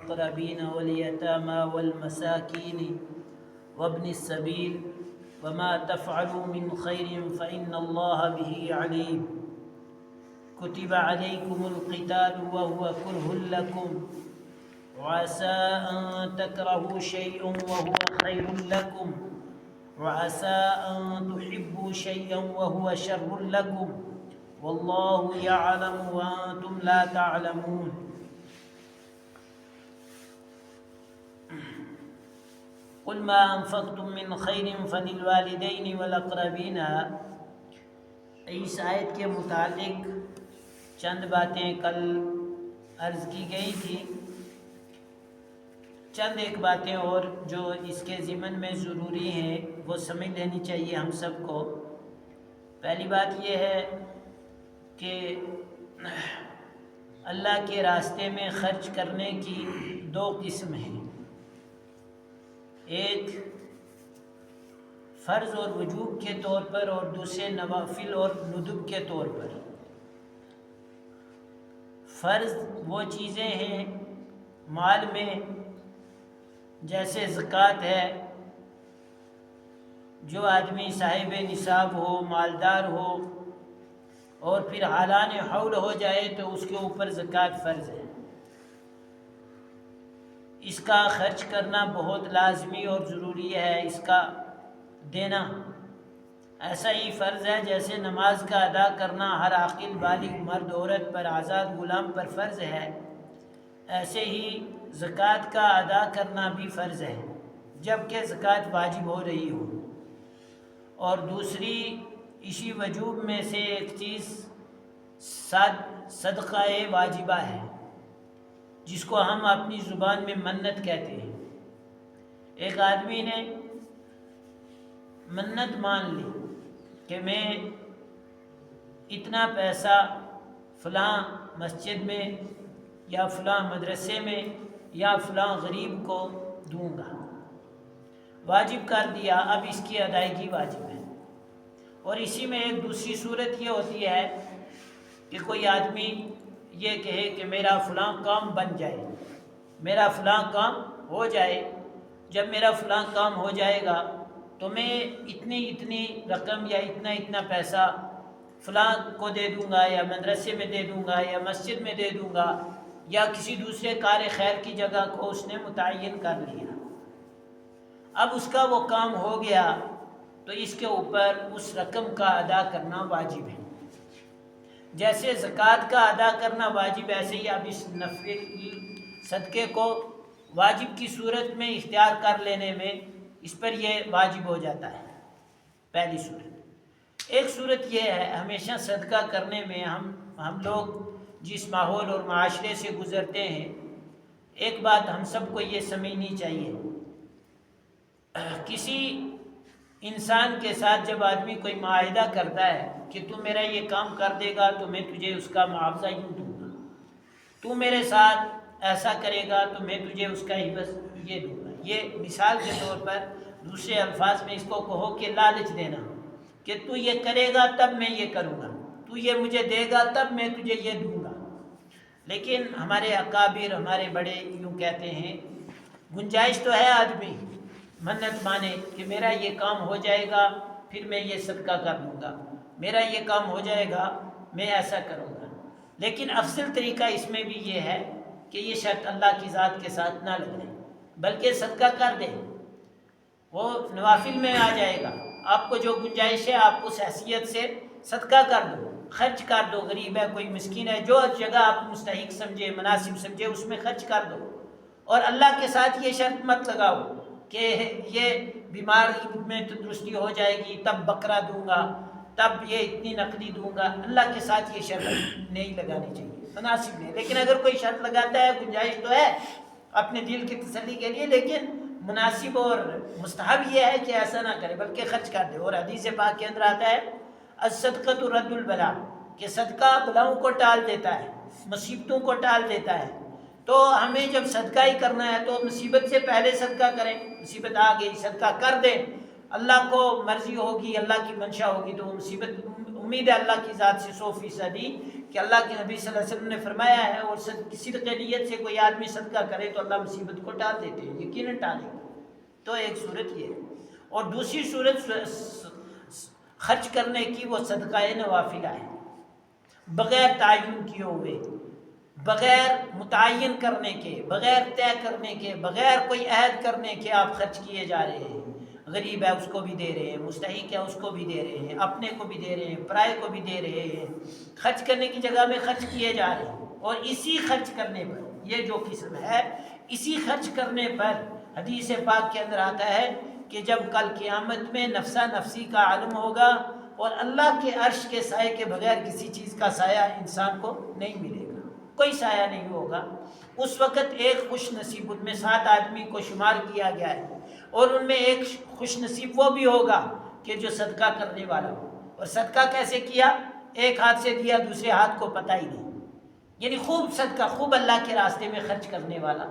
والأقربين واليتامى والمساكين وابن السبيل وما تفعلوا من خير فإن الله به عليم كتب عليكم القتال وهو كره لكم وعسى أن تكرهوا شيئا وهو خير لكم وعسى أن تحبوا شيئا وهو شر لكم والله يعلم وأنتم لا تعلمون قل ما أنفقتم من خير فللوالدين والأقربين۔ اس آیت کے متعلق چند باتیں کل عرض کی گئی تھی، چند ایک باتیں اور جو اس کے ضمن میں ضروری ہیں وہ سمجھ لینی چاہیے ہم سب کو۔ پہلی بات یہ ہے کہ اللہ کے راستے میں خرچ کرنے کی دو قسم ہیں، ایک فرض اور وجوب کے طور پر اور دوسرے نوافل اور ندب کے طور پر۔ فرض وہ چیزیں ہیں مال میں جیسے زکوٰۃ ہے، جو آدمی صاحب نصاب ہو، مالدار ہو اور پھر حالان حول ہو جائے تو اس کے اوپر زکوٰۃ فرض ہے، اس کا خرچ کرنا بہت لازمی اور ضروری ہے، اس کا دینا ایسا ہی فرض ہے جیسے نماز کا ادا کرنا ہر عاقل بالغ مرد عورت پر، آزاد غلام پر فرض ہے، ایسے ہی زکوٰۃ کا ادا کرنا بھی فرض ہے جبکہ زکوٰۃ واجب ہو رہی ہو۔ اور دوسری اسی وجوب میں سے ایک چیز صدقہ واجبہ ہے، جس کو ہم اپنی زبان میں منت کہتے ہیں۔ ایک آدمی نے منت مان لی کہ میں اتنا پیسہ فلاں مسجد میں یا فلاں مدرسے میں یا فلاں غریب کو دوں گا، واجب کر دیا، اب اس کی ادائیگی واجب ہے۔ اور اسی میں ایک دوسری صورت یہ ہوتی ہے کہ کوئی آدمی یہ کہے کہ میرا فلاں کام بن جائے، میرا فلاں کام ہو جائے، جب میرا فلاں کام ہو جائے گا تو میں اتنی رقم یا اتنا پیسہ فلاں کو دے دوں گا یا مدرسے میں دے دوں گا یا مسجد میں دے دوں گا یا کسی دوسرے کار خیر کی جگہ کو اس نے متعین کر لیا۔ اب اس کا وہ کام ہو گیا تو اس کے اوپر اس رقم کا ادا کرنا واجب ہے۔ جیسے زکوٰۃ کا ادا کرنا واجب، ایسے ہی اب اس نفل صدقے کو واجب کی صورت میں اختیار کر لینے میں اس پر یہ واجب ہو جاتا ہے، پہلی صورت۔ ایک صورت یہ ہے ہمیشہ صدقہ کرنے میں ہم لوگ جس ماحول اور معاشرے سے گزرتے ہیں، ایک بات ہم سب کو یہ سمجھنی چاہیے، کسی انسان کے ساتھ جب آدمی کوئی معاہدہ کرتا ہے کہ تو میرا یہ کام کر دے گا تو میں تجھے اس کا معاوضہ یوں دوں گا، تو میرے ساتھ ایسا کرے گا تو میں تجھے اس کا عوض یہ دوں گا، یہ مثال کے طور پر دوسرے الفاظ میں اس کو کہو کہ لالچ دینا کہ تو یہ کرے گا تب میں یہ کروں گا، تو یہ مجھے دے گا تب میں تجھے یہ دوں گا۔ لیکن ہمارے اکابر، ہمارے بڑے یوں کہتے ہیں، گنجائش تو ہے آدمی منت مانے کہ میرا یہ کام ہو جائے گا پھر میں یہ صدقہ کر دوں گا، میرا یہ کام ہو جائے گا میں ایسا کروں گا، لیکن افضل طریقہ اس میں بھی یہ ہے کہ یہ شرط اللہ کی ذات کے ساتھ نہ لگے بلکہ صدقہ کر دے، وہ نوافل میں آ جائے گا۔ آپ کو جو گنجائش ہے آپ اس حیثیت سے صدقہ کر دو، خرچ کر دو، غریب ہے کوئی مسکین ہے، جو جگہ آپ مستحق سمجھے مناسب سمجھے اس میں خرچ کر دو، اور اللہ کے ساتھ یہ شرط مت لگاؤ کہ یہ بیماری میں تندرستی ہو جائے گی تب بکرا دوں گا، تب یہ اتنی نقدی دوں گا۔ اللہ کے ساتھ یہ شرط نہیں لگانی چاہیے، مناسب نہیں۔ لیکن اگر کوئی شرط لگاتا ہے، گنجائش تو ہے اپنے دل کی تسلی کے لیے، لیکن مناسب اور مستحب یہ ہے کہ ایسا نہ کرے بلکہ خرچ کر دے۔ اور حدیث پاک کے اندر آتا ہے الصدقۃ رد البلاء، کہ صدقہ بلاؤں کو ٹال دیتا ہے، مصیبتوں کو ٹال دیتا ہے۔ تو ہمیں جب صدقہ ہی کرنا ہے تو مصیبت سے پہلے صدقہ کریں، مصیبت آ گئی صدقہ کر دیں، اللہ کو مرضی ہوگی، اللہ کی منشا ہوگی تو وہ مصیبت، امید ہے اللہ کی ذات سے 100% کہ اللہ کے نبی صلی اللہ علیہ وسلم نے فرمایا ہے، اور صدق نیت سے کوئی آدمی صدقہ کرے تو اللہ مصیبت کو ٹال دیتے ہیں، یقیناً ٹالے گا۔ تو ایک صورت یہ ہے، اور دوسری صورت خرچ کرنے کی وہ صدقہ نوافلہ ہے، بغیر تعین کیے ہوئے، بغیر متعین کرنے کے، بغیر طے کرنے کے، بغیر کوئی عہد کرنے کے آپ خرچ کیے جا رہے ہیں۔ غریب ہے اس کو بھی دے رہے ہیں، مستحق ہے اس کو بھی دے رہے ہیں، اپنے کو بھی دے رہے ہیں، پرائے کو بھی دے رہے ہیں، خرچ کرنے کی جگہ میں خرچ کیے جا رہے ہیں۔ اور اسی خرچ کرنے پر، یہ جو قسم ہے، اسی خرچ کرنے پر حدیث پاک کے اندر آتا ہے کہ جب کل قیامت میں نفسا نفسی کا عالم ہوگا اور اللہ کے عرش کے سائے کے بغیر کسی چیز کا سایہ انسان کو نہیں ملے گا، کوئی سایہ نہیں ہوگا، اس وقت ایک خوش نصیب، ان میں 7 آدمی کو شمار کیا گیا ہے، اور ان میں ایک خوش نصیب وہ بھی ہوگا کہ جو صدقہ کرنے والا ہو۔ اور صدقہ کیسے کیا؟ ایک ہاتھ سے دیا، دوسرے ہاتھ کو پتہ ہی نہیں، یعنی خوب صدقہ، خوب اللہ کے راستے میں خرچ کرنے والا،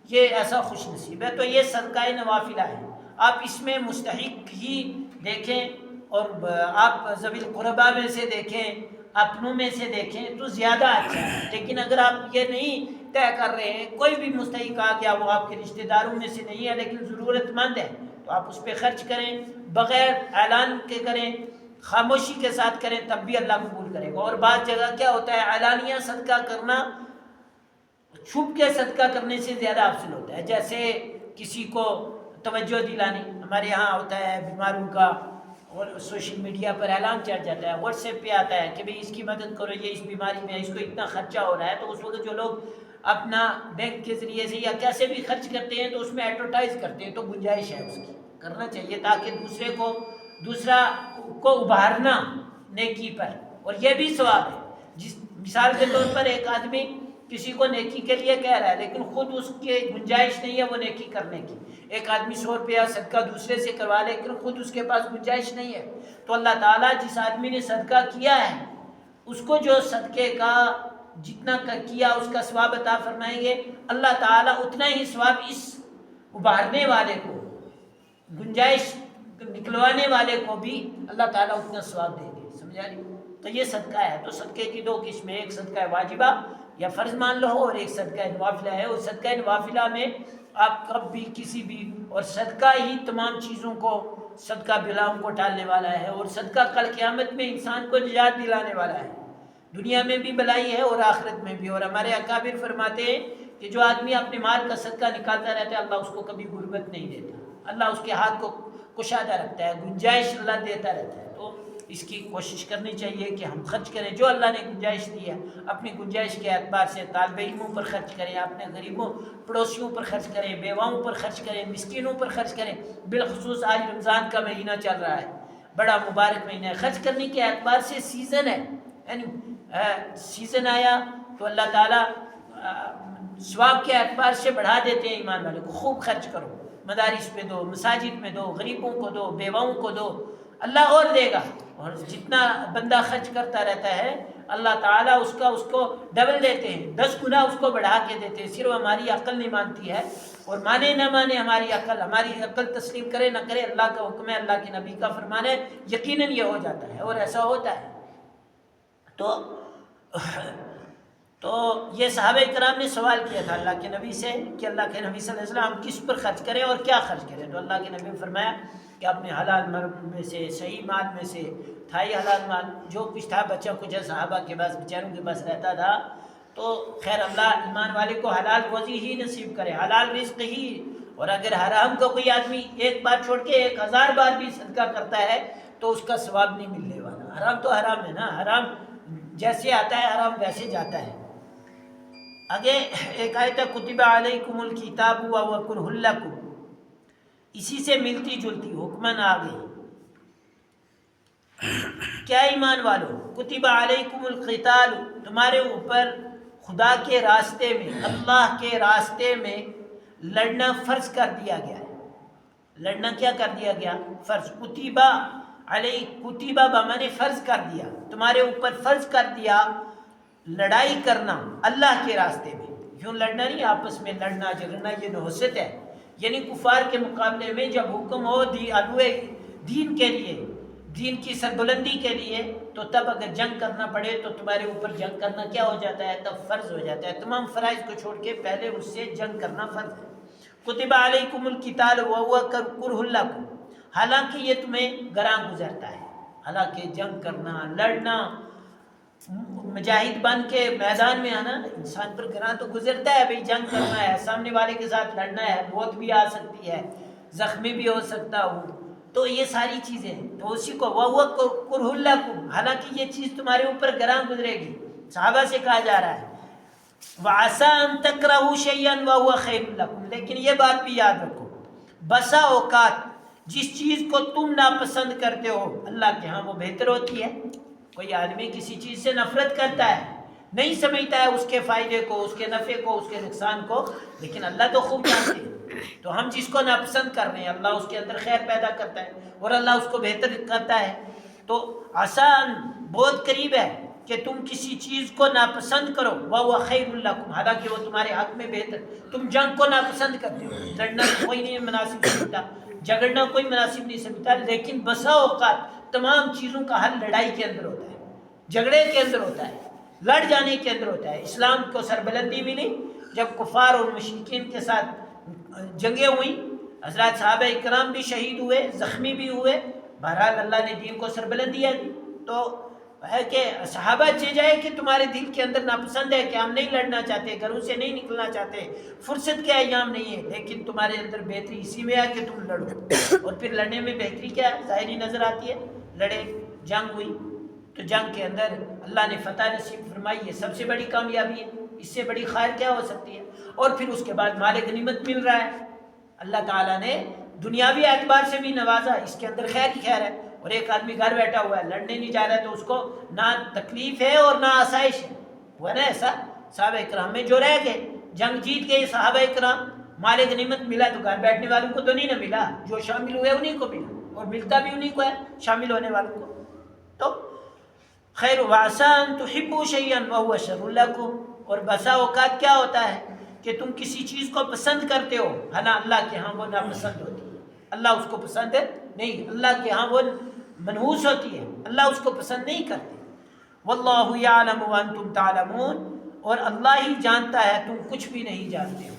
یہ ایسا خوش نصیب ہے۔ تو یہ صدقہ نوافلہ ہے، آپ اس میں مستحق ہی دیکھیں، اور آپ ذوی القربا میں سے دیکھیں، اپنوں میں سے دیکھیں تو زیادہ اچھا ہے۔ لیکن اگر آپ یہ نہیں طے کر رہے ہیں، کوئی بھی مستحق آ گیا، وہ آپ کے رشتہ داروں میں سے نہیں ہے لیکن ضرورت مند ہے، تو آپ اس پہ خرچ کریں، بغیر اعلان کے کریں، خاموشی کے ساتھ کریں، تب بھی اللہ قبول کرے گا۔ اور بعض جگہ کیا ہوتا ہے، اعلانیہ صدقہ کرنا چھپ کے صدقہ کرنے سے زیادہ افضل ہوتا ہے۔ جیسے کسی کو توجہ دلانے، ہمارے یہاں ہوتا ہے بیماروں کا، اور سوشل میڈیا پر اعلان چڑھ جاتا ہے، واٹس ایپ پہ آتا ہے کہ بھئی اس کی مدد کرو، یہ اس بیماری میں ہے، اس کو اتنا خرچہ ہو رہا ہے۔ تو اس وقت جو لوگ اپنا بینک کے ذریعے سے یا کیسے بھی خرچ کرتے ہیں تو اس میں ایڈورٹائز کرتے ہیں، تو گنجائش ہے اس کی، کرنا چاہیے تاکہ دوسرا کو ابھارنا نیکی پر، اور یہ بھی ثواب ہے۔ جس مثال کے طور پر ایک آدمی کسی کو نیکی کے لیے کہہ رہا ہے لیکن خود اس کی گنجائش نہیں ہے وہ نیکی کرنے کی، ایک آدمی 100 روپیہ صدقہ دوسرے سے کروا لے لیکن خود اس کے پاس گنجائش نہیں ہے، تو اللہ تعالیٰ جس آدمی نے صدقہ کیا ہے اس کو جو صدقے کا جتنا کیا اس کا ثواب عطا فرمائیں گے، اللہ تعالیٰ اتنا ہی ثواب اس ابھارنے والے کو، گنجائش نکلوانے والے کو بھی اللہ تعالیٰ اتنا ثواب دیں گے۔ سمجھا رہی؟ تو یہ صدقہ ہے۔ تو صدقے کی 2 قسمیں، ایک صدقہ واجبہ یا فرض مان لو، اور ایک صدقہ نوافلہ ہے۔ اور صدقہ نوافلہ میں آپ کب بھی کسی بھی، اور صدقہ ہی تمام چیزوں کو، صدقہ بلاؤں کو ٹالنے والا ہے، اور صدقہ کل قیامت میں انسان کو نجات دلانے والا ہے، دنیا میں بھی بلائی ہے اور آخرت میں بھی۔ اور ہمارے اکابر فرماتے ہیں کہ جو آدمی اپنے مال کا صدقہ نکالتا رہتا ہے، اللہ اس کو کبھی غربت نہیں دیتا، اللہ اس کے ہاتھ کو کشادہ رکھتا ہے، گنجائش اللہ دیتا رہتا ہے۔ تو اس کی کوشش کرنی چاہیے کہ ہم خرچ کریں جو اللہ نے گنجائش دی ہے، اپنی گنجائش کے اعتبار سے طالب علموں پر خرچ کریں، اپنے غریبوں پڑوسیوں پر خرچ کریں، بیواؤں پر خرچ کریں، مسکینوں پر خرچ کریں۔ بالخصوص آج رمضان کا مہینہ چل رہا ہے، بڑا مبارک مہینہ ہے، خرچ کرنے کے اعتبار سے سیزن ہے، یعنی سیزن آیا تو اللہ تعالیٰ ثواب کے اعتبار سے بڑھا دیتے ہیں ایمان والے کو۔ خوب خرچ کرو، مدارس پہ دو، مساجد میں دو، غریبوں کو دو، بیواؤں کو دو، اللہ اور دے گا۔ اور جتنا بندہ خرچ کرتا رہتا ہے اللہ تعالیٰ اس کو ڈبل دیتے ہیں، 10 گنا اس کو بڑھا کے دیتے ہیں۔ صرف ہماری عقل نہیں مانتی ہے، اور مانے نہ مانے ہماری عقل تسلیم کرے نہ کرے، اللہ کا حکم ہے، اللہ کے نبی کا فرمان ہے، یقیناً یہ ہو جاتا ہے اور ایسا ہوتا ہے۔ تو یہ صحابہ کرام نے سوال کیا تھا اللہ کے نبی سے کہ اللہ کے نبی صلی اللہ علیہ وسلم ہم کس پر خرچ کریں اور کیا خرچ کریں؟ تو اللہ کے نبی نے فرمایا کہ اپنے حلال مال میں سے، صحیح مال میں سے، تھائی حلال مال، جو کچھ تھا بچا کچھ صحابہ کے پاس، بیچاروں کے پاس رہتا تھا، تو خیر اللہ ایمان والے کو حلال روزی ہی نصیب کرے، حلال رزق ہی۔ اور اگر حرام کا کوئی آدمی ایک بار چھوڑ کے 1000 بار بھی صدقہ کرتا ہے تو اس کا ثواب نہیں ملنے والا۔ حرام تو حرام ہے نا، حرام جیسے آتا ہے حرام ویسے جاتا ہے۔ آگے ایک آیت ہے کتب علیکم الکتاب وهو کرہ لکم، اسی سے ملتی جلتی حکمن آ گئی۔ کیا ایمان والو، کتب علیکم القتال، تمہارے اوپر خدا کے راستے میں، اللہ کے راستے میں لڑنا فرض کر دیا گیا ہے۔ لڑنا کیا کر دیا گیا؟ فرض۔ کتبہ کتبہ بمانے فرض کر دیا، تمہارے اوپر فرض کر دیا لڑائی کرنا اللہ کے راستے میں۔ یوں لڑنا نہیں، آپس میں لڑنا جھگڑنا یہ نحوست ہے، یعنی کفار کے مقابلے میں جب حکم ہو عدو دین کے لیے، دین کی سربلندی کے لیے، تو تب اگر جنگ کرنا پڑے تو تمہارے اوپر جنگ کرنا کیا ہو جاتا ہے؟ تب فرض ہو جاتا ہے۔ تمام فرائض کو چھوڑ کے پہلے اس سے جنگ کرنا فرض ہے۔ کتب علیکم القتال وہو کرہ لکم، حالانکہ یہ تمہیں گراں گزرتا ہے۔ حالانکہ جنگ کرنا، لڑنا، مجاہد بن کے میدان میں آنا انسان پر گراں تو گزرتا ہے، بھئی جنگ کرنا ہے، سامنے والے کے ساتھ لڑنا ہے، موت بھی آ سکتی ہے، زخمی بھی ہو سکتا ہوں، تو یہ ساری چیزیں، تو اسی کو وَهُوَ كُرْهٌ لَكُمْ، حالانکہ یہ چیز تمہارے اوپر گراں گزرے گی۔ صحابہ سے کہا جا رہا ہے وَعَسَىٰ أَن تَكْرَهُوا شَيْئًا وَهُوَ خَيْرٌ لَكُمْ، لیکن یہ بات بھی یاد رکھو، بسا اوقات جس چیز کو تم ناپسند کرتے ہو اللہ کے ہاں وہ بہتر ہوتی ہے۔ کوئی آدمی کسی چیز سے نفرت کرتا ہے، نہیں سمجھتا ہے اس کے فائدے کو، اس کے نفع کو، اس کے نقصان کو، لیکن اللہ تو خوب جانتے ہیں۔ تو ہم جس کو ناپسند کر رہے ہیں اللہ اس کے اندر خیر پیدا کرتا ہے اور اللہ اس کو بہتر کرتا ہے۔ تو آسان بہت قریب ہے کہ تم کسی چیز کو ناپسند کرو وَهُوَ خَيْرٌ لَكُمْ، حالانکہ وہ تمہارے حق میں بہتر۔ تم جنگ کو ناپسند کرتے ہو، لڑنا کوئی نہیں مناسب سمجھتا، جھگڑنا کوئی مناسب نہیں سمجھتا، لیکن بسا اوقات تمام چیزوں کا حل لڑائی کے اندر ہوتا ہے، جھگڑے کے اندر ہوتا ہے، لڑ جانے کے اندر ہوتا ہے۔ اسلام کو سربلندی ملی جب کفار اور مشرکین کے ساتھ جنگیں ہوئیں، حضرات صحابہ اکرام بھی شہید ہوئے، زخمی بھی ہوئے، بہرحال اللہ نے دین کو سربلندی دی۔ تو ہے کہ صحابہ چاہ جائے کہ تمہارے دل کے اندر ناپسند ہے کہ ہم نہیں لڑنا چاہتے، گھروں سے نہیں نکلنا چاہتے، فرصت کے ایام نہیں ہے، لیکن تمہارے اندر بہتری اسی میں ہے کہ تم لڑو۔ اور پھر لڑنے میں بہتری کیا ہے؟ ظاہری نظر آتی ہے، لڑے، جنگ ہوئی، تو جنگ کے اندر اللہ نے فتح نصیب فرمائی، یہ سب سے بڑی کامیابی ہے، اس سے بڑی خیر کیا ہو سکتی ہے؟ اور پھر اس کے بعد مال غنیمت مل رہا ہے، اللہ تعالیٰ نے دنیاوی اعتبار سے بھی نوازا، اس کے اندر خیر ہی خیر ہے۔ اور ایک آدمی گھر بیٹھا ہوا ہے، لڑنے نہیں جا رہا ہے، تو اس کو نہ تکلیف ہے اور نہ آسائش ہے، ہوا نا ایسا؟ صحابہ اکرام میں جو رہ گئے، جنگ جیت گئے صحابہ اکرام، مال غنیمت ملا، تو گھر بیٹھنے والوں کو تو نہیں نہ ملا، جو شامل ہوئے انہیں کو ملا، اور ملتا بھی انہیں کو ہے شامل ہونے والوں کو۔ تو خیر وَعَسَىٰ أَن تُحِبُّوا شَيْئًا وَهُوَ شَرٌّ لَكُمْ، اور بسا اوقات کیا ہوتا ہے کہ تم کسی چیز کو پسند کرتے ہو، حالانکہ اللہ کے ہاں وہ ناپسند ہوتی ہے، اللہ اس کو پسند نہیں، اللہ کے ہاں وہ منحوس ہوتی ہے، اللہ اس کو پسند نہیں کرتے۔ وَاللَّهُ يَعْلَمُ وَأَنْتُمْ تَعْلَمُونَ، اور اللہ ہی جانتا ہے، تم کچھ بھی نہیں جانتے ہو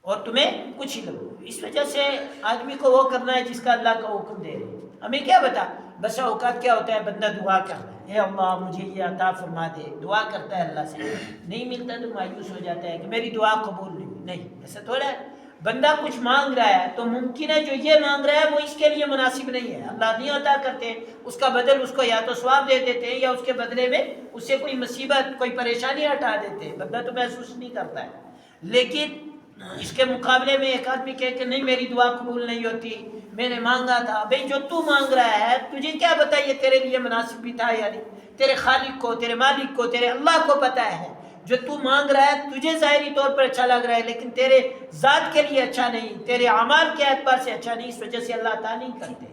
اور تمہیں کچھ ہی لگو۔ اس وجہ سے آدمی کو وہ کرنا ہے جس کا اللہ کا حکم دے رہے۔ ہمیں کیا بتا، بسا اوقات کیا ہوتا ہے بندہ دعا کرتا ہے، اے اللہ مجھے یہ عطا فرما دے، دعا کرتا ہے اللہ سے، نہیں ملتا تو مایوس ہو جاتا ہے کہ میری دعا قبول نہیں، ایسا تھوڑا ہے۔ بندہ کچھ مانگ رہا ہے تو ممکن ہے جو یہ مانگ رہا ہے وہ اس کے لیے مناسب نہیں ہے، اللہ نہیں عطا کرتے، اس کا بدل اس کو یا تو ثواب دے دیتے ہیں یا اس کے بدلے میں اس سے کوئی مصیبت، کوئی پریشانی ہٹا دیتے ہیں، بندہ تو محسوس نہیں کرتا ہے۔ لیکن اس کے مقابلے میں ایک آدمی کہے کہ نہیں میری دعا قبول نہیں ہوتی، میں نے مانگا تھا، بھئی جو تو مانگ رہا ہے تجھے کیا پتہ یہ تیرے لیے مناسب بھی تھا یا نہیں؟ تیرے خالق کو، تیرے مالک کو، تیرے اللہ کو پتہ ہے۔ جو تو مانگ رہا ہے تجھے ظاہری طور پر اچھا لگ رہا ہے لیکن تیرے ذات کے لیے اچھا نہیں، تیرے اعمال کے اعتبار سے اچھا نہیں، اس وجہ سے اللہ عطا نہیں کرتے۔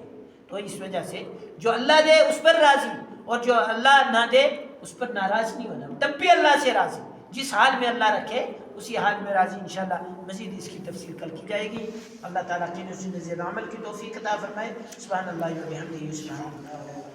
تو اس وجہ سے جو اللہ دے اس پر راضی، اور جو اللہ نہ دے اس پر ناراض نہیں ہونا، تب بھی اللہ سے راضی، جس حال میں اللہ رکھے اسی حال میں راضی۔ انشاءاللہ مزید اس کی تفصیل کل کی جائے گی۔ اللہ تعالیٰ کی نصیحت عمل کی توفیق عطا فرمائے۔ سبحان اللہ و بحمدہ، سبحان اللہ۔